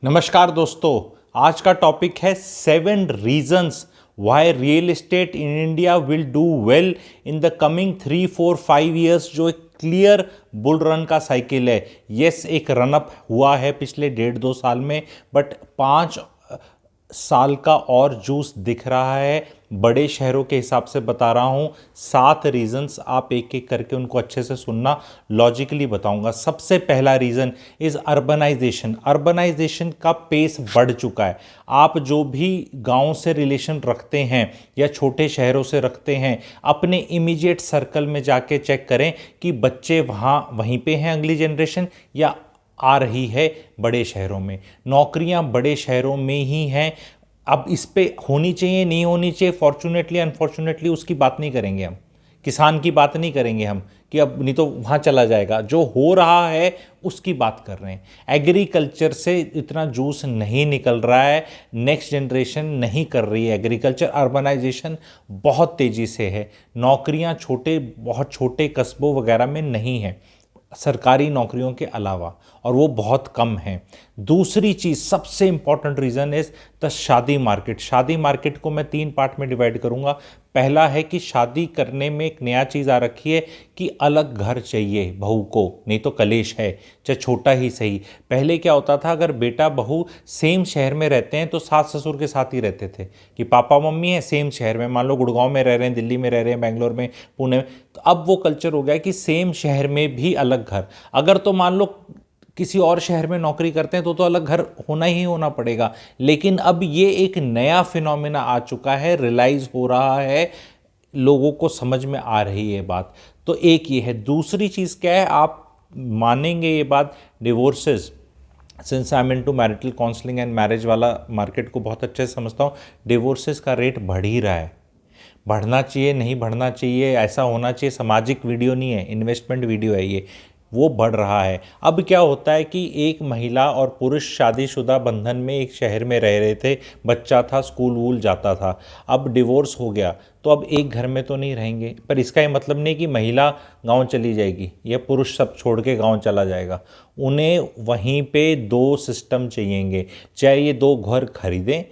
नमस्कार दोस्तों। आज का टॉपिक है 7 reasons Y real estate in India will do well in the coming 3 4 5 years. जो एक क्लियर बुल रन का साइकिल है। यस, एक रनअप हुआ है पिछले 1.5 2 साल में, बट 5 साल का और जूस दिख रहा है। बड़े शहरों के हिसाब से बता रहा हूँ। 7 रीजंस, आप एक एक करके उनको अच्छे से सुनना, लॉजिकली बताऊंगा। सबसे पहला रीज़न इज़ अर्बनाइजेशन। अर्बनाइजेशन का पेस बढ़ चुका है। आप जो भी गांव से रिलेशन रखते हैं या छोटे शहरों से रखते हैं, अपने इमीडिएट सर्कल में जाके चेक करें कि बच्चे वहीं पे हैं, अगली जनरेशन, या आ रही है बड़े शहरों में। नौकरियां बड़े शहरों में ही हैं। अब इस पे होनी चाहिए नहीं होनी चाहिए, फॉर्चुनेटली अनफॉर्चुनेटली उसकी बात नहीं करेंगे हम। किसान की बात नहीं करेंगे हम कि अब नहीं तो वहाँ चला जाएगा। जो हो रहा है उसकी बात कर रहे हैं। एग्रीकल्चर से इतना जूस नहीं निकल रहा है, नेक्स्ट जनरेशन नहीं कर रही है एग्रीकल्चर। अर्बनाइजेशन बहुत तेज़ी से है। नौकरियाँ बहुत छोटे कस्बों वगैरह में नहीं हैं, सरकारी नौकरियों के अलावा, और वो बहुत कम हैं। दूसरी चीज़, सबसे इंपॉर्टेंट रीज़न इज़ द शादी मार्केट। शादी मार्केट को मैं 3 पार्ट में डिवाइड करूँगा। पहला है कि शादी करने में एक नया चीज़ आ रखी है कि अलग घर चाहिए बहू को, नहीं तो कलेश है, चाहे छोटा ही सही। पहले क्या होता था, अगर बेटा बहू सेम शहर में रहते हैं तो सास ससुर के साथ ही रहते थे, कि पापा मम्मी हैं सेम शहर में, मान लो गुड़गांव में रह रहे हैं, दिल्ली में रह रहे हैं, बेंगलोर में, पुणे में। तो अब वो कल्चर हो गया कि सेम शहर में भी अलग घर। अगर तो मान लो किसी और शहर में नौकरी करते हैं तो अलग घर होना ही होना पड़ेगा। लेकिन अब ये एक नया फिनोमेना आ चुका है, रियलाइज हो रहा है, लोगों को समझ में आ रही है बात। तो एक ये है। दूसरी चीज़ क्या है, आप मानेंगे ये बात, divorces. Since I am into marital counselling and marriage वाला मार्केट को बहुत अच्छे से समझता हूँ, डिवोर्सेस का रेट बढ़ ही रहा है। बढ़ना चाहिए, नहीं बढ़ना चाहिए, ऐसा होना चाहिए, सामाजिक वीडियो नहीं है, इन्वेस्टमेंट वीडियो है ये। वो बढ़ रहा है। अब क्या होता है कि एक महिला और पुरुष शादीशुदा बंधन में एक शहर में रह रहे थे, बच्चा था, स्कूल वूल जाता था। अब डिवोर्स हो गया तो अब एक घर में तो नहीं रहेंगे, पर इसका ये मतलब नहीं कि महिला गांव चली जाएगी या पुरुष सब छोड़ के गांव चला जाएगा। उन्हें वहीं पे 2 सिस्टम चाहिएंगे, चाहे ये 2 घर खरीदें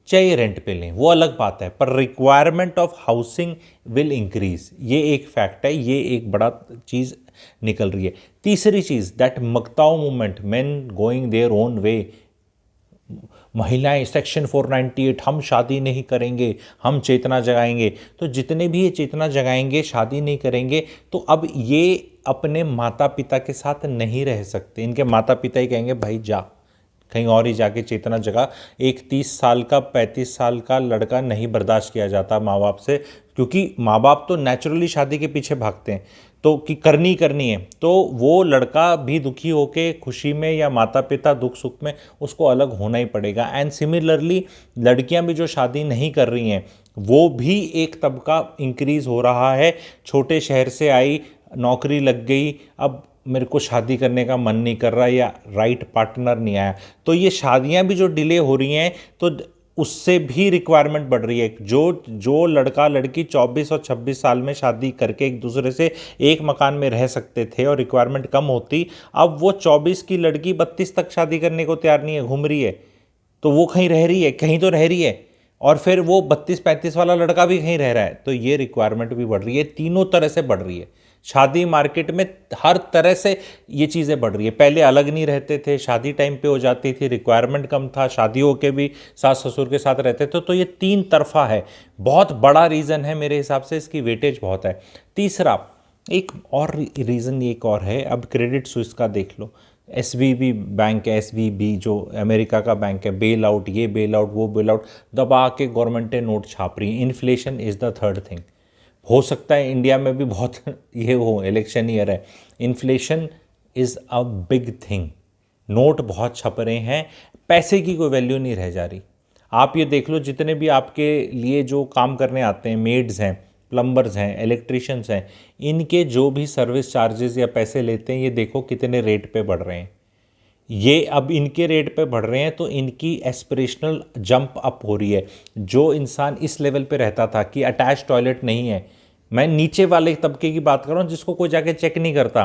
चाहे रेंट पे लें, वो अलग बात है, पर requirement of housing will increase. ये एक फैक्ट है, ये एक बड़ा चीज़ निकल रही है। तीसरी चीज़, दैट मकताओ movement, men going their own way. महिलाएं सेक्शन 498, हम शादी नहीं करेंगे, हम चेतना जगाएंगे। तो जितने भी ये चेतना जगाएंगे, शादी नहीं करेंगे, तो अब ये अपने माता पिता के साथ नहीं रह सकते। इनके माता पिता ही कहेंगे भाई जा कहीं और ही जाके चेतना जगा। एक 30 साल का 35 साल का लड़का नहीं बर्दाश्त किया जाता माँ बाप से, क्योंकि माँ बाप तो नेचुरली शादी के पीछे भागते हैं, तो कि करनी है, तो वो लड़का भी दुखी होके खुशी में या माता पिता दुख सुख में, उसको अलग होना ही पड़ेगा। एंड सिमिलरली लड़कियां भी जो शादी नहीं कर रही हैं, वो भी एक तबका इंक्रीज हो रहा है। छोटे शहर से आई, नौकरी लग गई, अब मेरे को शादी करने का मन नहीं कर रहा या राइट पार्टनर नहीं आया, तो ये शादियां भी जो डिले हो रही हैं, तो उससे भी रिक्वायरमेंट बढ़ रही है। जो लड़का लड़की 24 और 26 साल में शादी करके एक दूसरे से एक मकान में रह सकते थे और रिक्वायरमेंट कम होती, अब वो 24 की लड़की 32 तक शादी करने को तैयार नहीं है, घूम रही है। तो वो कहीं रह रही है, कहीं तो रह रही है, और फिर वो 32 35 वाला लड़का भी कहीं रह रहा है, तो ये रिक्वायरमेंट भी बढ़ रही है। तीनों तरह से बढ़ रही है। शादी मार्केट में हर तरह से ये चीज़ें बढ़ रही है। पहले अलग नहीं रहते थे, शादी टाइम पे हो जाती थी, रिक्वायरमेंट कम था, शादी होके भी सास ससुर के साथ रहते थे। तो ये 3 तरफा है, बहुत बड़ा रीज़न है मेरे हिसाब से, इसकी वेटेज बहुत है। तीसरा एक और रीज़न एक और है, अब क्रेडिट स्विस का देख लो। एसवीबी बैंक है, एसवीबी जो अमेरिका का बैंक है, बेल आउट, ये बेल आउट, वो बेल आउट, दबा के गवर्नमेंटें नोट छाप रही हैं। Inflation is the third thing. हो सकता है इंडिया में भी बहुत ये हो, इलेक्शन ईयर है, inflation is a big thing. Note बहुत छप रहे हैं, पैसे की कोई वैल्यू नहीं रह जा रही। आप ये देख लो, जितने भी आपके लिए जो काम करने आते हैं, मेड्स हैं, प्लम्बर्स हैं, इलेक्ट्रिशियंस हैं, इनके जो भी सर्विस चार्जेस या पैसे लेते हैं, ये देखो कितने रेट पे बढ़ रहे हैं। ये अब इनके रेट पे बढ़ रहे हैं, तो इनकी एस्पिरेशनल जंप अप हो रही है। जो इंसान इस लेवल पे रहता था कि अटैच टॉयलेट नहीं है, मैं नीचे वाले तबके की बात कर रहा हूँ जिसको कोई जाके चेक नहीं करता,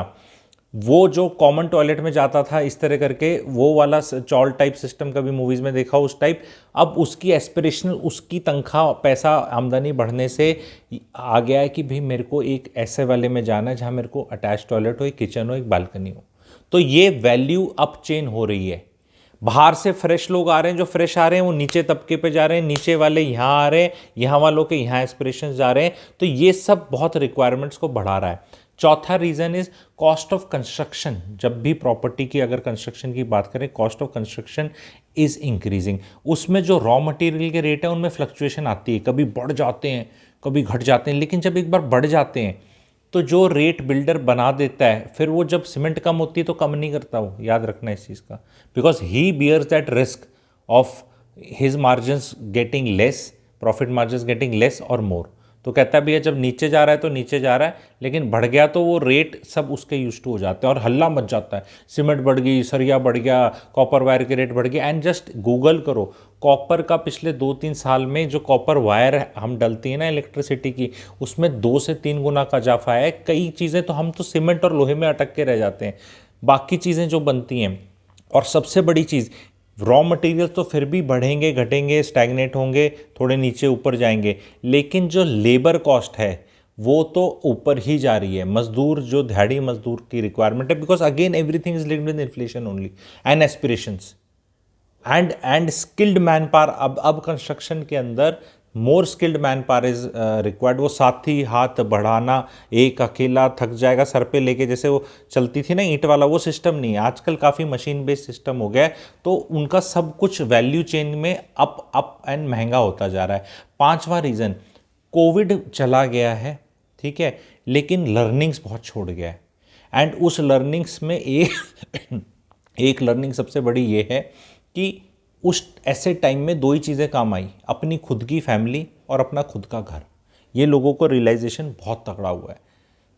वो जो कॉमन टॉयलेट में जाता था इस तरह करके, वो वाला चॉल टाइप सिस्टम कभी मूवीज़ में देखा उस टाइप, अब उसकी एस्पिरेशनल, उसकी तनख्वाह पैसा आमदनी बढ़ने से आ गया है कि भाई मेरे को एक ऐसे वाले में जाना है जहाँ मेरे को अटैच टॉयलेट हो, एक किचन हो, एक बालकनी हो। तो ये वैल्यू अप चेन हो रही है। बाहर से फ्रेश लोग आ रहे हैं, जो फ्रेश आ रहे हैं वो नीचे तबके पे जा रहे हैं, नीचे वाले यहाँ आ रहे हैं, यहाँ वालों के यहाँ एस्पिरेशंस जा रहे हैं। तो ये सब बहुत रिक्वायरमेंट्स को बढ़ा रहा है। चौथा reason is cost of construction. जब भी प्रॉपर्टी की अगर कंस्ट्रक्शन की बात करें, cost of construction is increasing. उसमें जो रॉ मटेरियल के रेट है उनमें फ्लक्चुएशन आती है, कभी बढ़ जाते हैं कभी घट जाते हैं, लेकिन जब एक बार बढ़ जाते हैं तो जो रेट बिल्डर बना देता है, फिर वो जब सीमेंट कम होती है तो कम नहीं करता, वो याद रखना इस चीज़ का, because he bears that risk of his margins getting less, profit margins getting less और मोर। तो कहता है भैया जब नीचे जा रहा है तो नीचे जा रहा है, लेकिन बढ़ गया तो वो रेट सब उसके यूज टू हो जाते हैं और हल्ला मच जाता है, सीमेंट बढ़ गई, सरिया बढ़ गया, कॉपर वायर के रेट बढ़ गए। एंड जस्ट गूगल करो, कॉपर का पिछले 2-3 साल में जो कॉपर वायर हम डलती है ना इलेक्ट्रिसिटी की, उसमें 2 से 3 गुना का इजाफा है। कई चीज़ें तो हम तो सीमेंट और लोहे में अटक के रह जाते हैं, बाकी चीज़ें जो बनती हैं। और सबसे बड़ी चीज़, रॉ मटेरियल तो फिर भी बढ़ेंगे घटेंगे, स्टैग्नेट होंगे, थोड़े नीचे ऊपर जाएंगे, लेकिन जो लेबर कॉस्ट है वो तो ऊपर ही जा रही है। मजदूर, जो दिहाड़ी मजदूर की रिक्वायरमेंट है, because again everything is linked with inflation only and aspirations and skilled man power. अब कंस्ट्रक्शन के अंदर more skilled man power is required. वो साथी हाथ बढ़ाना, एक अकेला थक जाएगा सर पे लेके, जैसे वो चलती थी ना ईंट वाला, वो सिस्टम नहीं है आजकल, काफ़ी मशीन बेस्ड सिस्टम हो गया है। तो उनका सब कुछ वैल्यू चेन में अप एंड महंगा होता जा रहा है। पांचवा रीज़न, कोविड चला गया है, ठीक है, लेकिन लर्निंग्स बहुत छोड़ गया है। एंड उस लर्निंग्स में एक लर्निंग सबसे बड़ी ये है कि उस ऐसे टाइम में 2 ही चीज़ें काम आई, अपनी खुद की फैमिली और अपना खुद का घर। ये लोगों को रियलाइजेशन बहुत तगड़ा हुआ है।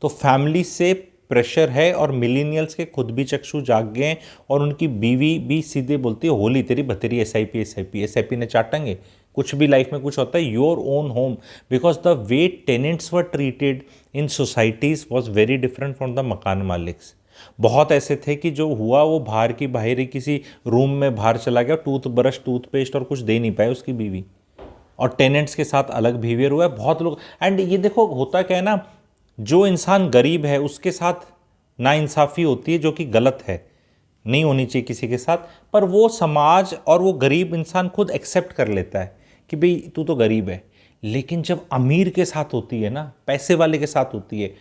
तो फैमिली से प्रेशर है और मिलीनियल्स के खुद भी चक्षु जाग गए हैं और उनकी बीवी भी सीधे बोलती है होली तेरी भतेरी, एस आई पी ने चाटेंगे। कुछ भी लाइफ में कुछ होता है, your own home, because the way tenants were treated in societies was very different from the मकान मालिक्स। बहुत ऐसे थे कि जो हुआ वो बाहर की बाहर ही किसी रूम में बाहर चला गया, टूथब्रश टूथपेस्ट और कुछ दे नहीं पाए उसकी बीवी, और टेनेंट्स के साथ अलग बिहेवियर हुआ है बहुत लोग। एंड ये देखो होता क्या है ना, जो इंसान गरीब है उसके साथ नाइंसाफ़ी होती है, जो कि गलत है, नहीं होनी चाहिए किसी के साथ, पर वो समाज और वो गरीब इंसान खुद एक्सेप्ट कर लेता है कि भाई तू तो गरीब है। लेकिन जब अमीर के साथ होती है ना, पैसे वाले के साथ होती है,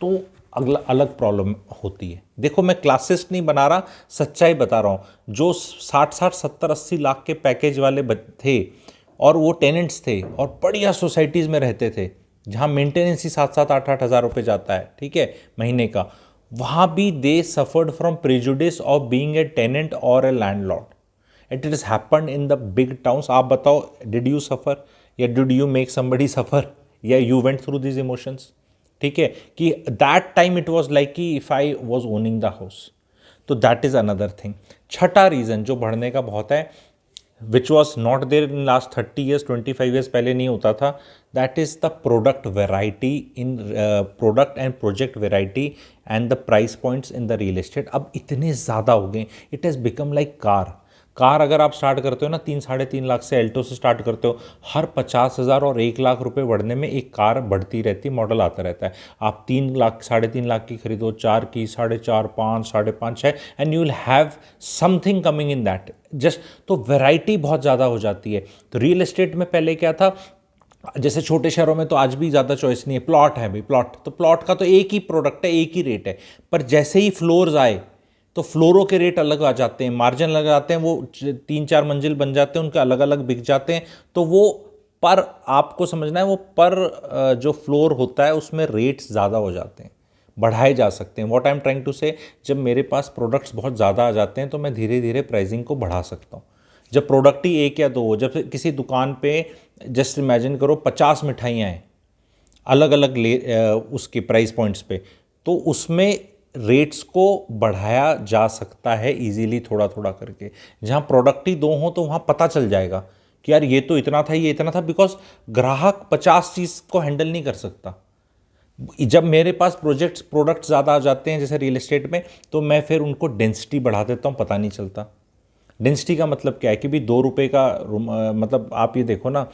तो अगला अलग प्रॉब्लम होती है। देखो मैं क्लासिस्ट नहीं बना रहा, सच्चाई बता रहा हूँ। जो 60-60, 70-80 लाख के पैकेज वाले थे और वो टेनेंट्स थे और बढ़िया सोसाइटीज़ में रहते थे, जहाँ मेंटेनेंस ही 7-7, 8-8 हज़ार रुपये जाता है, ठीक है, महीने का, वहाँ भी they suffered from prejudice of being a tenant और a landlord. It is happened in the big towns. आप बताओ, डिड यू सफ़र या did you make somebody suffer, या you went through this emotions? ठीक है, कि that time it was like कि if I was owning the house. तो that is another thing. छठा रीज़न जो बढ़ने का बहुत है, which was not there in last 30 years, 25 years पहले नहीं होता था, that is the product variety in product and project variety and the price points in the real estate अब इतने ज़्यादा हो गए। It has become like car अगर आप स्टार्ट करते हो ना 3-3.5 लाख से, एल्टो से स्टार्ट करते हो, हर 50,000 और 1 लाख रुपए बढ़ने में एक कार बढ़ती रहती, मॉडल आता रहता है। आप 3 लाख 3.5 लाख की खरीदो, 4 की, 4.5, 5, 5.5 है, and you will have something coming in that just. तो वैरायटी बहुत ज़्यादा हो जाती है। तो रियल एस्टेट में पहले क्या था, जैसे छोटे शहरों में तो आज भी ज़्यादा चॉइस नहीं है, प्लॉट है भाई, प्लॉट, तो प्लॉट का तो एक ही प्रोडक्ट है, एक ही रेट है। पर जैसे ही फ्लोर्स आए तो फ्लोरों के रेट अलग आ जाते हैं, मार्जिन लग जाते हैं, वो 3-4 मंजिल बन जाते हैं, उनके अलग अलग बिक जाते हैं। तो वो पर आपको समझना है, वो पर जो फ्लोर होता है उसमें रेट्स ज़्यादा हो जाते हैं, बढ़ाए जा सकते हैं। What I am trying to say, जब मेरे पास प्रोडक्ट्स बहुत ज़्यादा आ जाते हैं तो मैं धीरे धीरे प्राइसिंग को बढ़ा सकता हूँ। जब प्रोडक्ट ही 1 या 2 हो, जब किसी दुकान पे जस्ट इमेजिन करो 50 मिठाइयाँ हैं अलग अलग उसके प्राइस पॉइंट्स पे, तो उसमें रेट्स को बढ़ाया जा सकता है इजीली, थोड़ा थोड़ा करके। जहाँ प्रोडक्ट ही 2 हों तो वहाँ पता चल जाएगा कि यार ये तो इतना था, ये इतना था, बिकॉज ग्राहक 50 चीज़ को हैंडल नहीं कर सकता। जब मेरे पास प्रोडक्ट्स ज़्यादा आ जाते हैं जैसे रियल एस्टेट में, तो मैं फिर उनको डेंसिटी बढ़ा देता हूँ, पता नहीं चलता। डेंसिटी का मतलब क्या है कि भी 2 रुपये का मतलब आप ये देखो ना,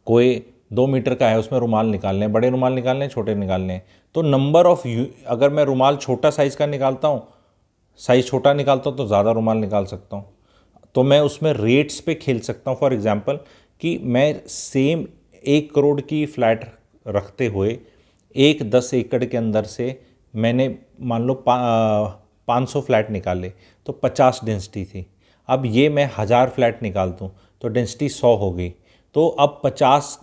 कोई 2 मीटर का है, उसमें रुमाल निकालने हैं, बड़े रुमाल निकालने हैं, छोटे निकालने हैं, तो नंबर ऑफ अगर मैं रुमाल छोटा साइज़ का निकालता हूँ, साइज़ छोटा निकालता हूँ तो ज़्यादा रुमाल निकाल सकता हूँ। तो मैं उसमें रेट्स पे खेल सकता हूँ। फॉर एग्जांपल कि मैं सेम 1 करोड़ की फ्लैट रखते हुए 10 एकड़ के अंदर से मैंने मान लो 500 फ्लैट निकाले तो 50 डेंसिटी थी। अब ये मैं 1000 फ्लैट निकाल दूँ तो डेंसिटी 100 हो गई। तो अब 50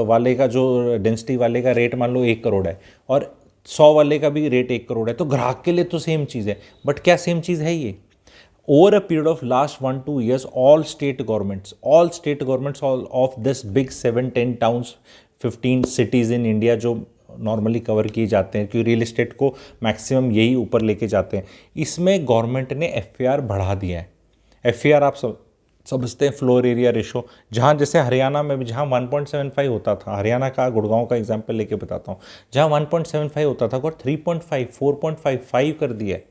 वाले का जो डेंसिटी वाले का रेट मान लो 1 करोड़ है और 100 वाले का भी रेट 1 करोड़ है, तो ग्राहक के लिए तो सेम चीज़ है। बट क्या सेम चीज़ है ये? Over a period of last 1-2 years, all state governments all of this big 7-10 towns, 15 cities in India जो नॉर्मली कवर किए जाते हैं, क्योंकि रियल एस्टेट को मैक्सिमम यही ऊपर लेके जाते हैं, इसमें गवर्नमेंट ने एफएआर बढ़ा दिया है। एफएआर आप सब समझते हैं, फ्लोर एरिया रेशो, जहाँ जैसे हरियाणा में भी जहाँ 1.75 होता था, हरियाणा का गुड़गांव का एग्जांपल लेके बताता हूँ, जहाँ 1.75 होता था और 3.5 4.55 कर दिया है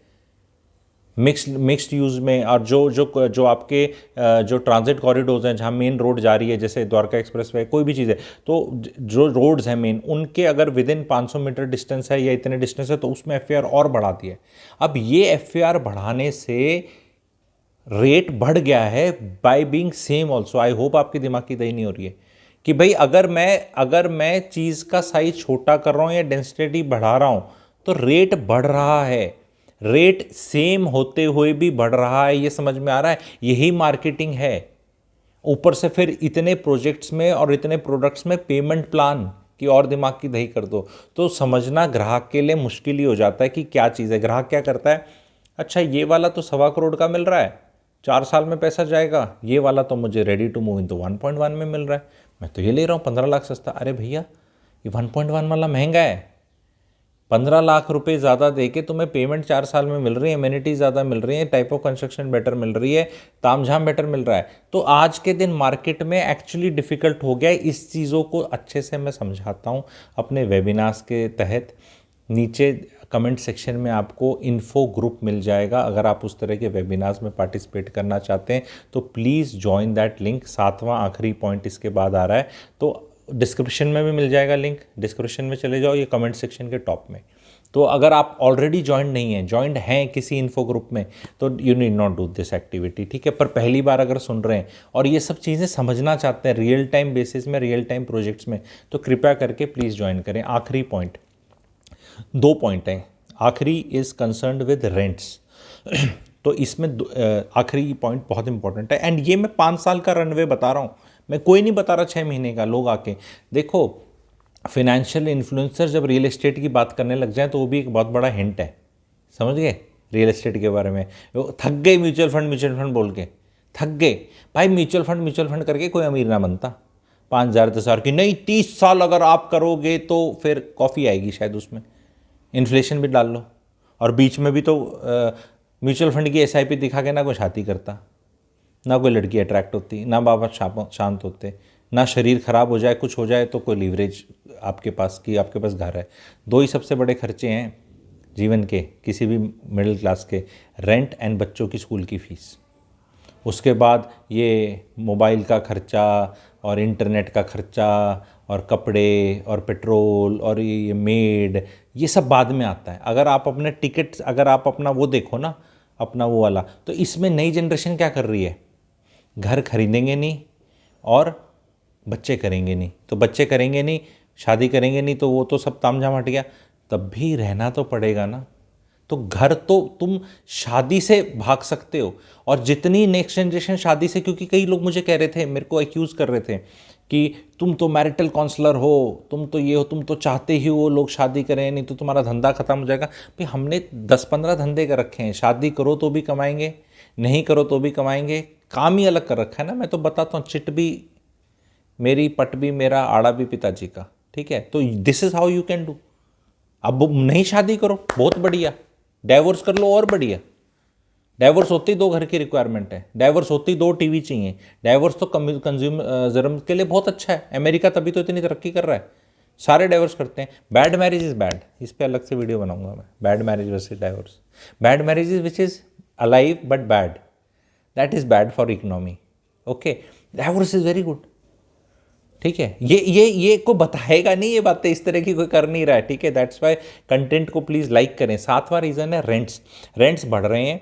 मिक्स्ड यूज़ में। और जो आपके जो ट्रांजिट कॉरिडोर्स हैं, जहाँ मेन रोड जा रही है, जैसे द्वारका एक्सप्रेस वे, कोई भी चीज़ है, तो जो रोड्स हैं मेन, उनके अगर विद इन 500 मीटर डिस्टेंस है या इतने डिस्टेंस है तो उसमें एफएआर और बढ़ा दिया है। अब ये एफएआर बढ़ाने से रेट बढ़ गया है by being same also. I hope आपके दिमाग की दही नहीं हो रही है कि भाई अगर मैं चीज़ का साइज छोटा कर रहा हूँ या डेंसिटी बढ़ा रहा हूँ तो रेट बढ़ रहा है। रेट सेम होते हुए भी बढ़ रहा है, ये समझ में आ रहा है? यही मार्केटिंग है। ऊपर से फिर इतने प्रोजेक्ट्स में और इतने प्रोडक्ट्स में पेमेंट प्लान की और दिमाग की दही कर दो तो समझना ग्राहक के लिए मुश्किल ही हो जाता है कि क्या चीज़ है। ग्राहक क्या करता है, अच्छा ये वाला तो 1.25 करोड़ का मिल रहा है, 4 साल में पैसा जाएगा, ये वाला तो मुझे रेडी टू मूव इन तो 1.1 में मिल रहा है, मैं तो ये ले रहा हूँ 15 लाख सस्ता। अरे भैया ये 1.1 वाला महंगा है, 15 लाख रुपए ज़्यादा दे के तुम्हें पेमेंट 4 साल में मिल रही है, एमिनिटी ज़्यादा मिल रही है, टाइप ऑफ कंस्ट्रक्शन बेटर मिल रही है, तामझाम बेटर मिल रहा है। तो आज के दिन मार्केट में एक्चुअली डिफ़िकल्ट हो गया है। इस चीज़ों को अच्छे से मैं समझाता हूँ अपने वेबिनार्स के तहत। नीचे कमेंट सेक्शन में आपको इन्फो ग्रुप मिल जाएगा। अगर आप उस तरह के वेबिनार्स में पार्टिसिपेट करना चाहते हैं तो प्लीज़ ज्वाइन दैट लिंक। 7वां आखिरी पॉइंट इसके बाद आ रहा है, तो डिस्क्रिप्शन में भी मिल जाएगा लिंक, डिस्क्रिप्शन में चले जाओ, ये कमेंट सेक्शन के टॉप में। तो अगर आप ऑलरेडी ज्वाइंट नहीं हैं, ज्वाइंट हैं किसी इन्फो ग्रुप में, तो you need not do this activity, ठीक है। पर पहली बार अगर सुन रहे हैं और ये सब चीज़ें समझना चाहते हैं रियल टाइम बेसिस में, रियल टाइम प्रोजेक्ट्स में, तो कृपया करके प्लीज़ ज्वाइन करें। आखिरी पॉइंट, 2 पॉइंट हैं। आखिरी इज़ कंसर्न्ड विद रेंट्स तो इसमें आखिरी पॉइंट बहुत इंपॉर्टेंट है। एंड ये मैं 5 साल का रनवे बता रहा हूँ, मैं कोई नहीं बता रहा 6 महीने का। लोग आके देखो, फाइनेंशियल इन्फ्लुएंसर जब रियल एस्टेट की बात करने लग जाए तो वो भी एक बहुत बड़ा हिंट है, समझ गए रियल एस्टेट के बारे में। वो थक गए म्यूचुअल फंड बोल के, थक गए भाई। म्यूचुअल फंड करके कोई अमीर ना बनता। 5,000 10,000 की नहीं, 30 साल अगर आप करोगे तो फिर कॉफ़ी आएगी शायद, उसमें इन्फ्लेशन भी डाल लो। और बीच में भी तो म्यूचुअल फंड की एसआईपी दिखा के ना कोई शादी करता, ना कोई लड़की अट्रैक्ट होती, ना बाबा शांत होते, ना शरीर खराब हो जाए, कुछ हो जाए तो कोई लीवरेज आपके पास कि आपके पास घर है। 2 ही सबसे बड़े खर्चे हैं जीवन के किसी भी मिडिल क्लास के, रेंट एंड बच्चों की स्कूल की फ़ीस। उसके बाद ये मोबाइल का खर्चा और इंटरनेट का खर्चा और कपड़े और पेट्रोल और ये मेड, ये सब बाद में आता है। अगर आप अपने टिकट, अगर आप अपना वो देखो ना, अपना वो वाला, तो इसमें नई जनरेशन क्या कर रही है, घर खरीदेंगे नहीं और बच्चे करेंगे नहीं। तो बच्चे करेंगे नहीं, शादी करेंगे नहीं, तो वो तो सब तामझाम हट गया। तब भी रहना तो पड़ेगा ना। तो घर तो तुम शादी से भाग सकते हो, और जितनी नेक्स्ट जनरेशन शादी से, क्योंकि कई लोग मुझे कह रहे थे, मेरे को एक्यूज़ कर रहे थे कि तुम तो मैरिटल काउंसलर हो, तुम तो ये हो, तुम तो चाहते ही वो लोग शादी करें, नहीं तो तुम्हारा धंधा ख़त्म हो जाएगा। भाई हमने 10-15 धंधे कर रखे हैं, शादी करो तो भी कमाएंगे, नहीं करो तो भी कमाएंगे, काम ही अलग कर रखा है ना। मैं तो बताता हूँ, चिट भी मेरी, पट भी मेरा, आड़ा भी पिताजी का, ठीक है। तो this is how you can do. अब नहीं शादी करो, बहुत बढ़िया, डाइवोर्स कर लो और बढ़िया। डाइवोर्स होते ही 2 घर की रिक्वायरमेंट है, डाइवोर्स होते ही 2 टीवी चाहिए। डाइवोर्स तो कंज्यूमरिज्म के लिए बहुत अच्छा है। अमेरिका तभी तो इतनी तरक्की कर रहा है सारे डाइवोर्स करते हैं। बैड मैरिज इज बैड, इस पे अलग से वीडियो बनाऊंगा मैं, bad marriage versus divorce. Bad marriage is which is alive but bad, that is bad for economy. Okay, divorce is very good. ठीक है, ये कोई बताएगा नहीं, ये बातें इस तरह की कोई कर नहीं रहा है। ठीक है, दैट्स वाई कंटेंट को प्लीज़ लाइक करें। सातवां रीज़न है रेंट्स बढ़ रहे हैं,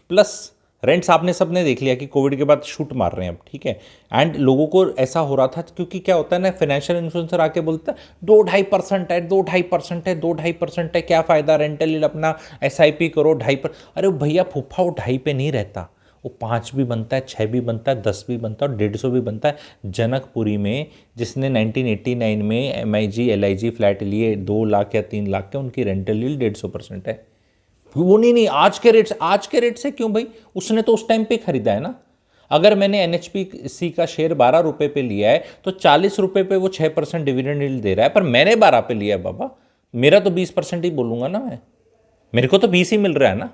प्लस रेंट्स आपने सबने देख लिया कि कोविड के बाद शूट मार रहे हैं अब। ठीक है, एंड लोगों को ऐसा हो रहा था क्योंकि क्या होता है ना, फाइनेंशियल इन्फ्लुएंसर आके बोलता है 2-2.5% है, 2-2.5% है, 2-2.5% है, क्या फ़ायदा, रेंटल अपना SIP करो 2.5%। अरे भैया फूफा, वो 2.5 पे नहीं रहता, वो 5 भी बनता है, 6 भी बनता है, 10 भी बनता है और 150 भी बनता है। जनकपुरी में जिसने 1989 में MIG LIG फ्लैट लिए 2 लाख या 3 लाख के, उनकी रेंटल यील्ड 150% है। वो नहीं, आज के रेट से क्यों भाई, उसने तो उस टाइम पे खरीदा है ना। अगर मैंने NHPC का शेयर 12 रुपये पे लिया है तो 40 रुपये पे वो 6% डिविडेंड यील्ड दे रहा है, पर मैंने 12 पे लिया है बाबा, मेरा तो 20% ही बोलूँगा ना मैं, मेरे को तो 20 ही मिल रहा है ना।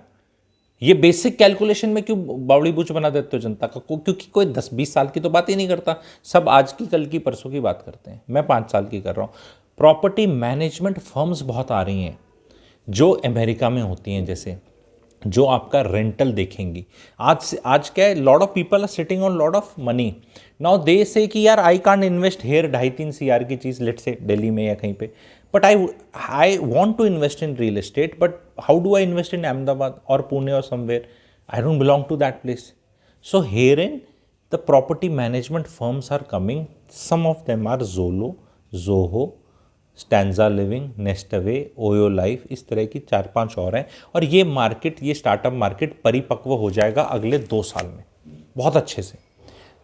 ये बेसिक कैलकुलेशन में क्यों बावड़ी बूच बना देते हो जनता का, क्योंकि कोई 10-20 साल की तो बात ही नहीं करता, सब आज की, कल की, परसों की बात करते हैं। मैं 5 साल की कर रहा हूँ। प्रॉपर्टी मैनेजमेंट फर्म्स बहुत आ रही हैं जो अमेरिका में होती हैं, जैसे जो आपका रेंटल देखेंगी। आज क्या है, lot of people are sitting on lot of money, now they say कि यार I can't invest here 2.5-3 CR की चीज़, लेट से दिल्ली में या कहीं पे, but I want to invest in real estate, but how do I invest in Ahmedabad और पुणे और somewhere, I don't belong to that place. So here in the property management firms are coming, some of them are Zolo, Zoho, Stanza Living, Nestaway, OYO Life, इस तरह की 4-5 और हैं। और ये market, ये स्टार्टअप मार्केट परिपक्व हो जाएगा अगले 2 साल में बहुत अच्छे से।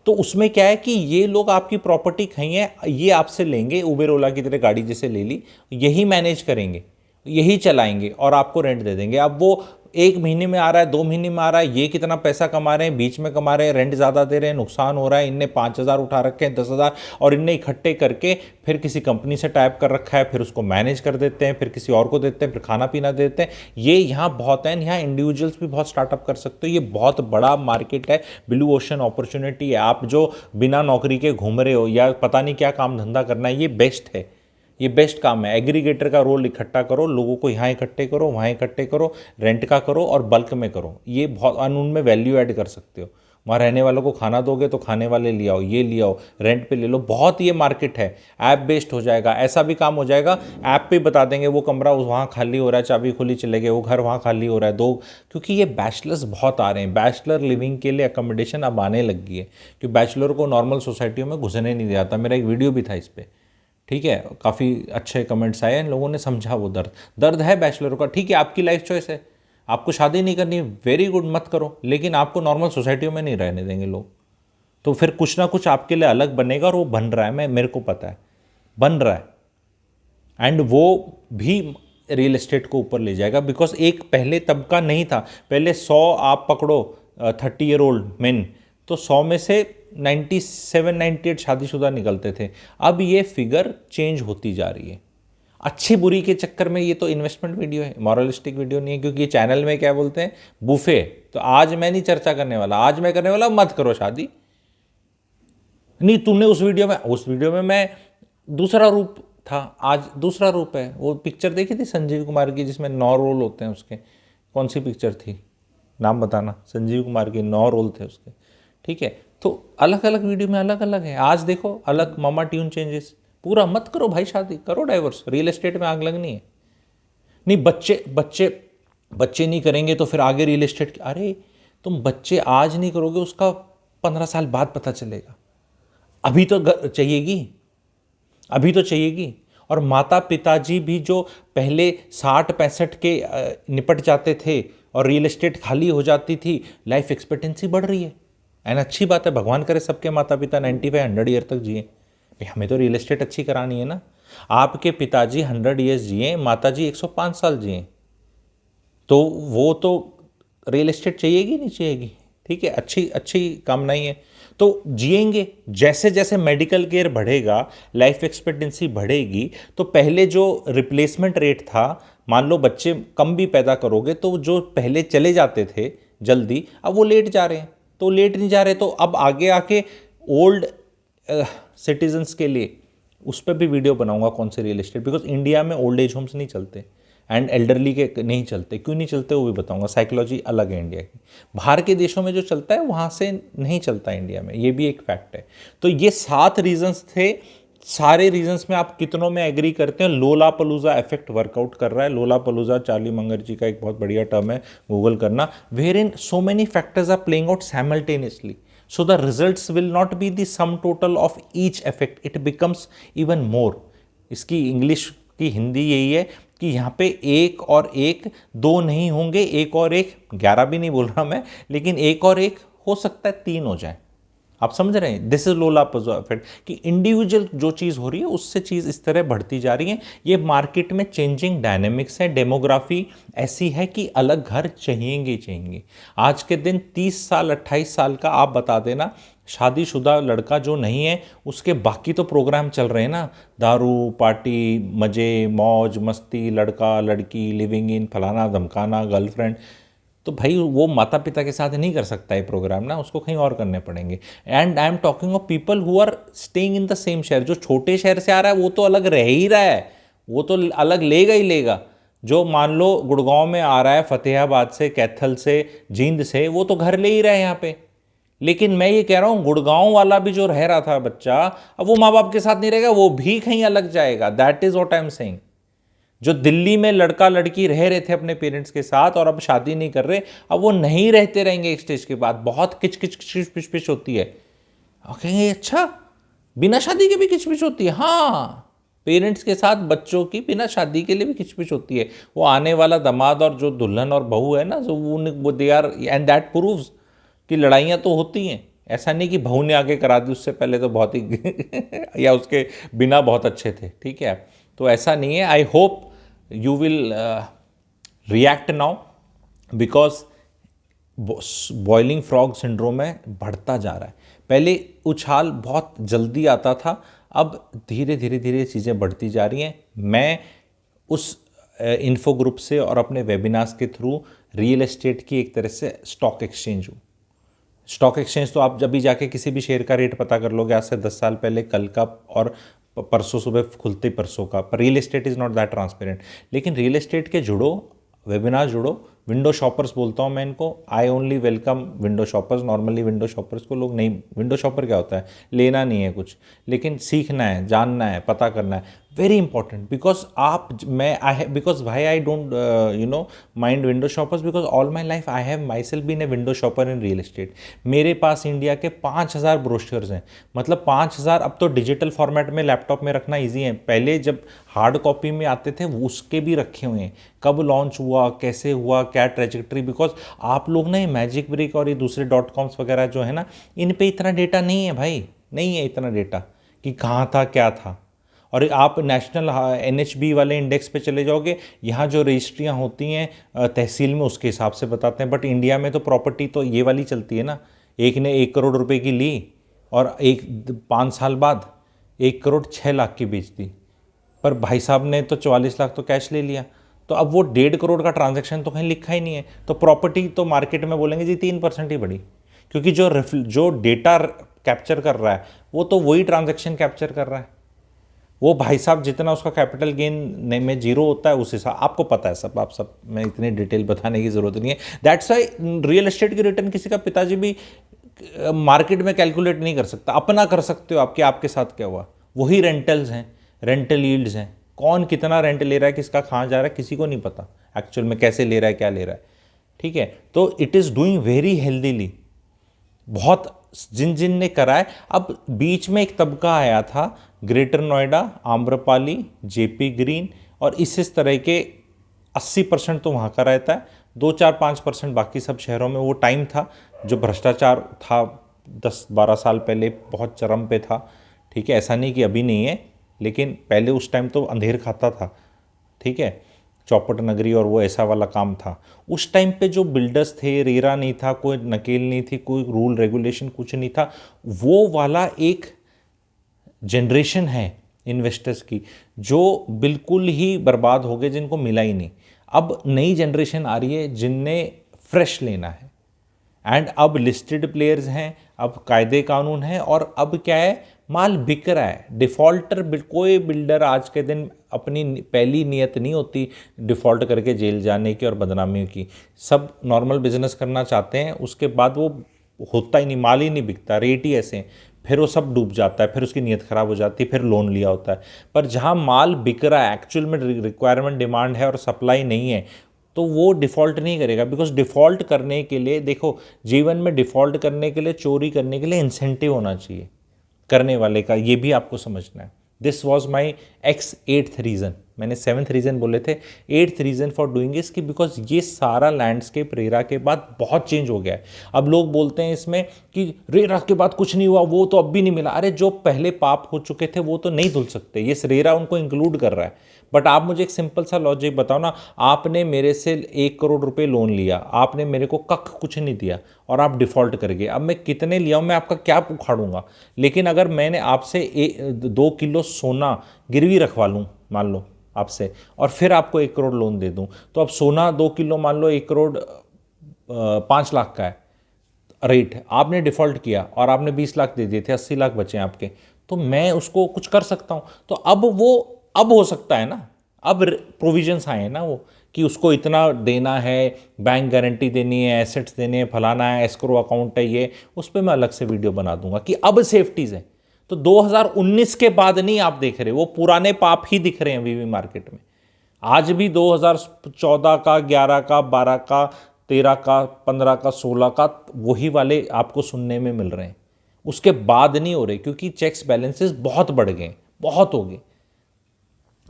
तो उसमें क्या है कि ये लोग आपकी प्रॉपर्टी खई है, ये आपसे लेंगे, उबेर ओला की तरह गाड़ी जैसे ले ली, यही मैनेज करेंगे, यही चलाएंगे और आपको रेंट दे देंगे। अब वो 1 महीने में आ रहा है, 2 महीने में आ रहा है, ये कितना पैसा कमा रहे हैं, बीच में कमा रहे हैं, रेंट ज़्यादा दे रहे हैं, नुकसान हो रहा है, इनने 5,000 उठा रखे हैं, 10,000, और इनने इकट्ठे करके फिर किसी कंपनी से टाइप कर रखा है, फिर उसको मैनेज कर देते हैं, फिर किसी और को देते हैं, फिर खाना पीना देते हैं। ये यहाँ बहुत है, यहाँ इंडिविजुअल्स भी बहुत स्टार्टअप कर सकते हो। ये बहुत बड़ा मार्केट है, ब्लू ओशन अपॉर्चुनिटी है। आप जो बिना नौकरी के घूम रहे हो या पता नहीं क्या काम धंधा करना है, ये बेस्ट है, ये बेस्ट काम है। एग्रीगेटर का रोल इकट्ठा करो, लोगों को यहाँ इकट्ठे करो, वहाँ इकट्ठे करो, रेंट का करो और बल्क में करो। ये बहुत उनमें वैल्यू ऐड कर सकते हो। वहाँ रहने वालों को खाना दोगे तो खाने वाले ले आओ, ये ले आओ, रेंट पे ले लो, बहुत ये मार्केट है। ऐप बेस्ड हो जाएगा, ऐसा भी काम हो जाएगा, ऐप पे बता देंगे वो कमरा वहाँ खाली हो रहा है, चाबी खुली चले गए, वो घर वहाँ खाली हो रहा है, दो। क्योंकि ये बैचलर्स बहुत आ रहे हैं, बैचलर लिविंग के लिए अकोमोडेशन अब आने लग गई है, क्योंकि बैचलर को नॉर्मल सोसाइटियों में घुसने नहीं दिया जाता। मेरा एक वीडियो भी था इस पर, ठीक है, काफ़ी अच्छे कमेंट्स आए, इन लोगों ने समझा वो दर्द है बैचलरों का। ठीक है, आपकी लाइफ चॉइस है, आपको शादी नहीं करनी, वेरी गुड, मत करो, लेकिन आपको नॉर्मल सोसाइटियों में नहीं रहने देंगे लोग। तो फिर कुछ ना कुछ आपके लिए अलग बनेगा, और वो बन रहा है, मेरे को पता है बन रहा है। एंड वो भी रियल एस्टेट को ऊपर ले जाएगा, बिकॉज एक पहले तबका नहीं था। पहले 100 आप पकड़ो 30 ईयर ओल्ड मेन, तो 100 में से 97-98 शादीशुदा निकलते थे। अब ये फिगर चेंज होती जा रही है, अच्छी बुरी के चक्कर में। ये तो इन्वेस्टमेंट वीडियो है, मॉरलिस्टिक वीडियो नहीं है, क्योंकि ये चैनल में क्या बोलते हैं, बुफे। तो आज मैं नहीं चर्चा करने वाला, आज मैं करने वाला मत करो शादी। नहीं, तुमने उस वीडियो में मैं दूसरा रूप था, आज दूसरा रूप है। वो पिक्चर देखी थी संजीव कुमार की जिसमें 9 रोल होते हैं उसके, कौन सी पिक्चर थी, नाम बताना। संजीव कुमार के 9 रोल थे उसके, ठीक है। तो अलग अलग वीडियो में अलग अलग है। आज देखो अलग, मामा ट्यून चेंजेस, पूरा मत करो भाई शादी, करो डाइवोर्स, रियल एस्टेट में आग लगनी है। नहीं, बच्चे नहीं करेंगे तो फिर आगे रियल एस्टेट, अरे तुम बच्चे आज नहीं करोगे, उसका 15 साल बाद पता चलेगा। अभी तो चाहिएगी। और माता पिताजी भी जो पहले 60-65 के निपट जाते थे और रियल एस्टेट खाली हो जाती थी, लाइफ एक्सपेक्टेंसी बढ़ रही है। एंड अच्छी बात है, भगवान करे सबके माता पिता 95-100 ईयर तक जिए। भाई हमें तो रियल एस्टेट अच्छी करानी है ना। आपके पिताजी 100 ईयर्स जिए, माता जी 105 साल जिए, तो वो तो रियल एस्टेट चाहिएगी नहीं चाहिएगी, ठीक है, अच्छी कामना ही है। तो जिएंगे, जैसे जैसे मेडिकल केयर बढ़ेगा, लाइफ एक्सपेक्टेंसी बढ़ेगी, तो पहले जो रिप्लेसमेंट रेट था, मान लो बच्चे कम भी पैदा करोगे तो जो पहले चले जाते थे जल्दी, अब वो लेट जा रहे हैं। तो लेट नहीं जा रहे, तो अब आगे आके ओल्ड सिटीजन्स के लिए उस पर भी वीडियो बनाऊंगा कौन से रियल एस्टेट, बिकॉज इंडिया में ओल्ड एज होम्स नहीं चलते एंड एल्डरली के नहीं चलते। क्यों नहीं चलते वो भी बताऊंगा, साइकोलॉजी अलग है इंडिया की। बाहर के देशों में जो चलता है वहाँ से नहीं चलता इंडिया में, ये भी एक फैक्ट है। तो ये 7 रीजंस थे। सारे रीजंस में आप कितनों में एग्री करते हैं? लोलापलूजा इफेक्ट वर्कआउट कर रहा है। लोलापलूजा चार्ली मंगर जी का एक बहुत बढ़िया टर्म है, गूगल करना। Where in so many factors are playing out simultaneously, so the results will not be the sum total of each effect, it becomes even more। इसकी इंग्लिश की हिंदी यही है कि यहाँ पे एक और एक 2 नहीं होंगे, एक और एक 11 भी नहीं बोल रहा मैं, लेकिन एक और एक हो सकता है 3 हो जाए। आप समझ रहे हैं? दिस इज लोलापलूजा इफेक्ट कि इंडिविजुअल जो चीज़ हो रही है उससे चीज़ इस तरह बढ़ती जा रही है। ये मार्केट में चेंजिंग डायनेमिक्स है, डेमोग्राफी ऐसी है कि अलग घर चाहिएंगे ही चाहिएंगे। आज के दिन 30 साल 28 साल का आप बता देना, शादीशुदा लड़का जो नहीं है उसके बाकी तो प्रोग्राम चल रहे हैं ना, दारू पार्टी मज़े मौज मस्ती, लड़का लड़की लिविंग इन फलाना धमकाना गर्लफ्रेंड। तो भाई वो माता पिता के साथ नहीं कर सकता है प्रोग्राम ना, उसको कहीं और करने पड़ेंगे। And I am talking of people who are staying in the same शहर। जो छोटे शहर से आ रहा है वो तो अलग रह ही रहा है, वो तो अलग लेगा ही लेगा। जो मान लो गुड़गांव में आ रहा है, फतेहाबाद से, कैथल से, जींद से, वो तो घर ले ही रहा है यहाँ पे। लेकिन मैं ये कह रहा हूँ गुड़गांव वाला भी जो रह रहा था बच्चा, अब वो माँ बाप के साथ नहीं रहेगा, वो भी कहीं अलग जाएगा। That is what I am saying. जो दिल्ली में लड़का लड़की रह रहे थे अपने पेरेंट्स के साथ और अब शादी नहीं कर रहे, अब वो नहीं रहते रहेंगे एक स्टेज के बाद। बहुत किच किच किच पिच पिच होती है। कहेंगे अच्छा बिना शादी के भी किच पिच होती है? हाँ, पेरेंट्स के साथ बच्चों की बिना शादी के लिए भी किच पिच होती है। वो आने वाला दामाद और जो दुल्हन और बहू है ना, जो वो they are, and that proves कि लड़ाइयाँ तो होती हैं। ऐसा नहीं कि बहू ने आगे करा दी, उससे पहले तो बहुत ही या उसके बिना बहुत अच्छे थे, ठीक है। तो ऐसा नहीं है। I hope you will react now, because boiling frog syndrome है, बढ़ता जा रहा है। पहले उछाल बहुत जल्दी आता था, अब धीरे धीरे धीरे चीज़ें बढ़ती जा रही हैं। मैं उस इन्फो ग्रुप से और अपने वेबिनार्स के थ्रू रियल एस्टेट की एक तरह से स्टॉक एक्सचेंज हूँ। स्टॉक एक्सचेंज तो आप जब भी जाके किसी भी शेयर का रेट पता कर लोगे, आज से 10 साल पहले, कल का और परसों सुबह खुलते परसों का। पर real estate is not that transparent. लेकिन रियल एस्टेट के जुड़ो, वेबिनार जुड़ो। विंडो शॉपर्स बोलता हूँ मैं इनको, I only welcome window shoppers. Normally window shoppers को लोग नहीं, विंडो शॉपर क्या होता है, लेना नहीं है कुछ, लेकिन सीखना है, जानना है, पता करना है। वेरी इंपॉर्टेंट, बिकॉज आप मैं आई है, बिकॉज भाई I don't mind window shoppers, because all my life I have myself been a window shopper in real estate. मेरे पास इंडिया के 5000 ब्रोशर्स हैं। मतलब 5000 अब तो डिजिटल फॉर्मेट में लैपटॉप में रखना ईजी है, पहले जब हार्ड कॉपी में आते थे वो उसके भी रखे हुए हैं। कब लॉन्च हुआ, कैसे हुआ, क्या ट्रेजेक्ट्री, बिकॉज आप लोग ना ये मैजिक ब्रिक और ये दूसरे .coms वगैरह जो है ना, इन पे इतना डेटा नहीं है भाई, नहीं है इतना डेटा कि कहाँ था क्या था। और आप नेशनल NHB वाले इंडेक्स पे चले जाओगे, यहाँ जो रजिस्ट्रियाँ होती हैं तहसील में, उसके हिसाब से बताते हैं। बट इंडिया में तो प्रॉपर्टी तो ये वाली चलती है ना, एक ने 1 करोड़ रुपए की ली और 5 साल बाद 1 करोड़ 6 लाख की बेच दी, पर भाई साहब ने तो 44 लाख तो कैश ले लिया। तो अब वो 1.5 करोड़ का ट्रांजैक्शन तो कहीं लिखा ही नहीं है। तो प्रॉपर्टी तो मार्केट में बोलेंगे जी 3% ही बढ़ी, क्योंकि जो डेटा कैप्चर कर रहा है वो तो वही ट्रांजैक्शन कैप्चर कर रहा है। वो भाई साहब जितना उसका कैपिटल गेन में जीरो होता है उस हिसाब, आपको पता है सब, आप सब, मैं इतनी डिटेल बताने की ज़रूरत नहीं है। दैट्स वाई रियल एस्टेट की रिटर्न किसी का पिताजी भी मार्केट में कैलकुलेट नहीं कर सकता। अपना कर सकते हो आपके, आपके साथ क्या हुआ। वही रेंटल्स हैं, रेंटल यील्ड्स हैं, कौन कितना रेंट ले रहा है, किसका कहाँ जा रहा है, किसी को नहीं पता एक्चुअल में कैसे ले रहा है, क्या ले रहा है, ठीक है। तो it is doing very healthily, बहुत जिन जिन ने करा है। अब बीच में एक तबका आया था, greater Noida, Amrapali, JP green और इस तरह के 80% तो वहाँ का रहता है, 2-4-5% बाकी सब शहरों में। वो टाइम था जो भ्रष्टाचार था 10-12 साल पहले, बहुत चरम पे था, ठीक है। ऐसा नहीं कि अभी नहीं है, लेकिन पहले उस टाइम तो अंधेर खाता था, ठीक है। चौपट नगरी और वो ऐसा वाला काम था। उस टाइम पे जो बिल्डर्स थे, रेरा नहीं था, कोई नकेल नहीं थी, कोई रूल रेगुलेशन कुछ नहीं था। वो वाला एक जनरेशन है इन्वेस्टर्स की जो बिल्कुल ही बर्बाद हो गए, जिनको मिला ही नहीं। अब नई जनरेशन आ रही है जिनने फ्रेश लेना है, एंड अब लिस्टेड प्लेयर्स हैं, अब कायदे कानून हैं, और अब क्या है, माल बिक रहा है। डिफ़ॉल्टर, कोई बिल्डर आज के दिन अपनी पहली नियत नहीं होती डिफ़ॉल्ट करके जेल जाने की और बदनामी की। सब नॉर्मल बिजनेस करना चाहते हैं, उसके बाद वो होता ही नहीं, माल ही नहीं बिकता, रेट ही ऐसे हैं, फिर वो सब डूब जाता है, फिर उसकी नीयत ख़राब हो जाती है, फिर लोन लिया होता है। पर जहाँ माल बिक रहा है, एक्चुअल में रिक्वायरमेंट डिमांड है और सप्लाई नहीं है, तो वो डिफ़ॉल्ट नहीं करेगा। बिकॉज डिफ़ॉल्ट करने के लिए, देखो जीवन में डिफ़ॉल्ट करने के लिए, चोरी करने के लिए इंसेंटिव होना चाहिए करने वाले का, ये भी आपको समझना है। This was my eighth reason. मैंने 7th रीज़न बोले थे, 8th रीज़न फॉर डूइंग इस कि बिकॉज ये सारा लैंडस्केप रेरा के बाद बहुत चेंज हो गया है। अब लोग बोलते हैं इसमें कि रेरा के बाद कुछ नहीं हुआ, वो तो अब भी नहीं मिला। अरे जो पहले पाप हो चुके थे वो तो नहीं धुल सकते, ये रेरा उनको इंक्लूड कर रहा है। बट आप मुझे एक सिंपल सा लॉजिक बताओ ना, आपने मेरे से 1 करोड़ रुपए लोन लिया, आपने मेरे को कुछ नहीं दिया और आप डिफ़ॉल्ट कर गए। अब मैं कितने लिया हूँ, मैं आपका क्या उखाड़ूंगा। लेकिन अगर मैंने आपसे 2 किलो सोना गिरवी रखवा लूँ मान लो आपसे, और फिर आपको 1 करोड़ लोन दे दूँ, तो अब सोना 2 किलो मान लो 1 करोड़ 5 लाख का है रेट, आपने डिफ़ॉल्ट किया और आपने 20 लाख दे दिए थे, 80 लाख बचे आपके, तो मैं उसको कुछ कर सकता हूँ। तो अब वो अब हो सकता है ना, अब प्रोविजंस आए हैं ना वो, कि उसको इतना देना है, बैंक गारंटी देनी है, एसेट्स देने हैं, फलाना है, एस्क्रो अकाउंट है, ये उस पर मैं अलग से वीडियो बना दूंगा कि अब सेफ्टीज है। तो 2019 के बाद नहीं आप देख रहे, वो पुराने पाप ही दिख रहे हैं वीवी मार्केट में। आज भी 2014 का, 11 का, 12 का, 13 का, 15 का, 16 का वही वाले आपको सुनने में मिल रहे हैं। उसके बाद नहीं हो रहे, क्योंकि चेक्स बैलेंसेस बहुत बढ़ गए, बहुत हो गए।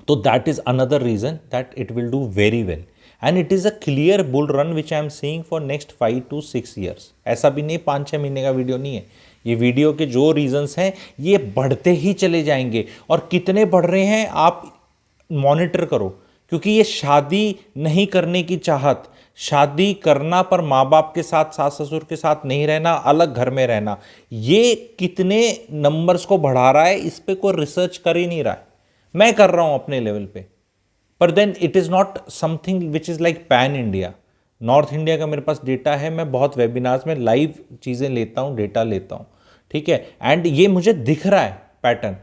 तो that is another reason that it will do very well, and it is a clear bull run which I am seeing for next 5 to 6 years. ऐसा भी नहीं 5-6 महीने का वीडियो नहीं है, ये वीडियो के जो रीजंस हैं ये बढ़ते ही चले जाएंगे। और कितने बढ़ रहे हैं आप मॉनिटर करो, क्योंकि ये शादी नहीं करने की चाहत, शादी करना पर माँ बाप के साथ, सास ससुर के साथ नहीं रहना, अलग घर में रहना, ये कितने नंबर्स को बढ़ा रहा है, इस पे कोई रिसर्च कर ही नहीं रहा है। मैं कर रहा हूं अपने लेवल पे, पर then it is not something which is like pan India. North India का मेरे पास डेटा है, मैं बहुत वेबिनार्स में लाइव चीज़ें लेता हूँ, डेटा लेता हूँ, ठीक है। एंड ये मुझे दिख रहा है पैटर्न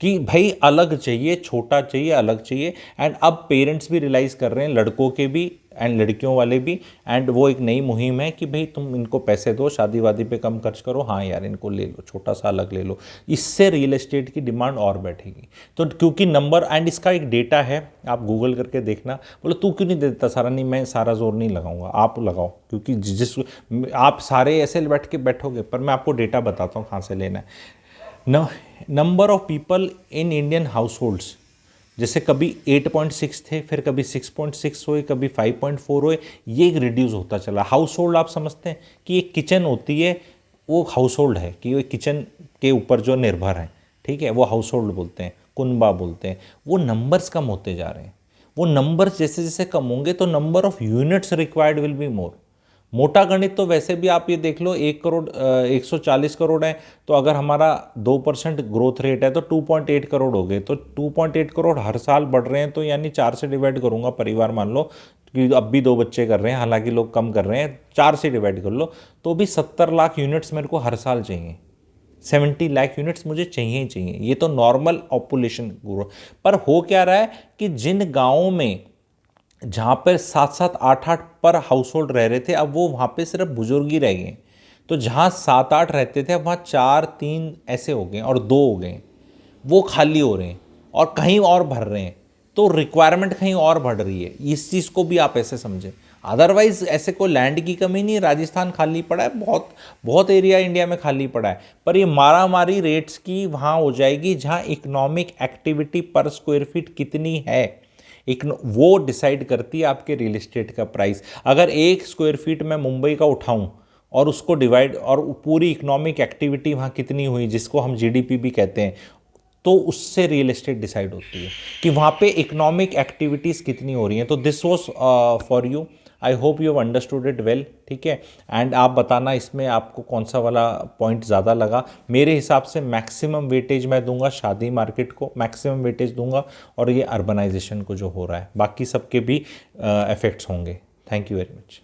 कि भाई अलग चाहिए, छोटा चाहिए, अलग चाहिए। एंड अब पेरेंट्स भी रियलाइज़ कर रहे हैं, लड़कों के भी एंड लड़कियों वाले भी। एंड वो एक नई मुहिम है कि भाई तुम इनको पैसे दो, शादी वादी पे कम खर्च करो, हाँ यार इनको ले लो, छोटा सा अलग ले लो। इससे रियल एस्टेट की डिमांड और बैठेगी। तो क्योंकि नंबर, एंड इसका एक डेटा है, आप गूगल करके देखना। बोलो तू क्यों नहीं देता सारा, नहीं मैं सारा जोर नहीं लगाऊंगा, आप लगाओ, क्योंकि जिस आप सारे ऐसे बैठ के बैठोगे, पर मैं आपको डेटा बताता हूँ कहाँ से लेना है। Number of people in Indian house holds, जैसे कभी 8.6 थे, फिर कभी 6.6 हुए, कभी 5.4 हुए, ये एक रिड्यूस होता चला। हाउस होल्ड आप समझते हैं कि एक किचन होती है, वो हाउस होल्ड है, कि वो किचन के ऊपर जो निर्भर है, ठीक है, वो हाउस होल्ड बोलते हैं, कुनबा बोलते हैं। वो नंबर्स कम होते जा रहे हैं। वो नंबर्स जैसे जैसे कम होंगे तो number of units required will be more. मोटा गणित तो वैसे भी आप ये देख लो, 1 करोड़ 140 करोड़ है, तो अगर हमारा 2% ग्रोथ रेट है तो 2.8 करोड़ हो गए। तो 2.8 करोड़ हर साल बढ़ रहे हैं, तो यानी 4 से डिवाइड करूंगा, परिवार मान लो कि अब भी 2 बच्चे कर रहे हैं, हालांकि लोग कम कर रहे हैं, 4 से डिवाइड कर लो तो भी 70 लाख यूनिट्स मेरे को हर साल चाहिए। 70 लाख यूनिट्स मुझे चाहिए ही चाहिए। ये तो नॉर्मल पॉपुलेशन ग्रोथ। पर हो क्या रहा है कि जिन गाँवों में जहाँ पर 7-7, 8-8 पर हाउस होल्ड रह रहे थे, अब वो वहाँ पे सिर्फ बुजुर्ग ही रह गए। तो जहाँ 7-8 रहते थे, अब वहाँ 4-3 ऐसे हो गए और 2 हो गए, वो खाली हो रहे हैं और कहीं और भर रहे हैं। तो रिक्वायरमेंट कहीं और बढ़ रही है, इस चीज़ को भी आप ऐसे समझें। अदरवाइज ऐसे कोई लैंड की कमी नहीं है, राजस्थान खाली पड़ा है, बहुत बहुत एरिया इंडिया में खाली पड़ा है। पर ये मारामारी रेट्स की वहाँ हो जाएगी जहाँ इकोनॉमिक एक्टिविटी पर स्क्वायर फीट कितनी है, एक वो डिसाइड करती है आपके रियल एस्टेट का प्राइस। अगर 1 स्क्वायर फीट मैं मुंबई का उठाऊं और उसको डिवाइड, और पूरी इकोनॉमिक एक्टिविटी वहाँ कितनी हुई, जिसको हम जीडीपी भी कहते हैं, तो उससे रियल एस्टेट डिसाइड होती है कि वहाँ पे इकोनॉमिक एक्टिविटीज़ कितनी हो रही हैं। तो this was for you, I hope you have understood it well, ठीक है। एंड आप बताना इसमें आपको कौन सा वाला पॉइंट ज़्यादा लगा। मेरे हिसाब से मैक्सिमम वेटेज मैं दूंगा शादी मार्केट को, मैक्सिमम वेटेज दूंगा, और ये अर्बनाइजेशन को जो हो रहा है, बाकी सबके भी इफेक्ट्स होंगे। Thank you very much.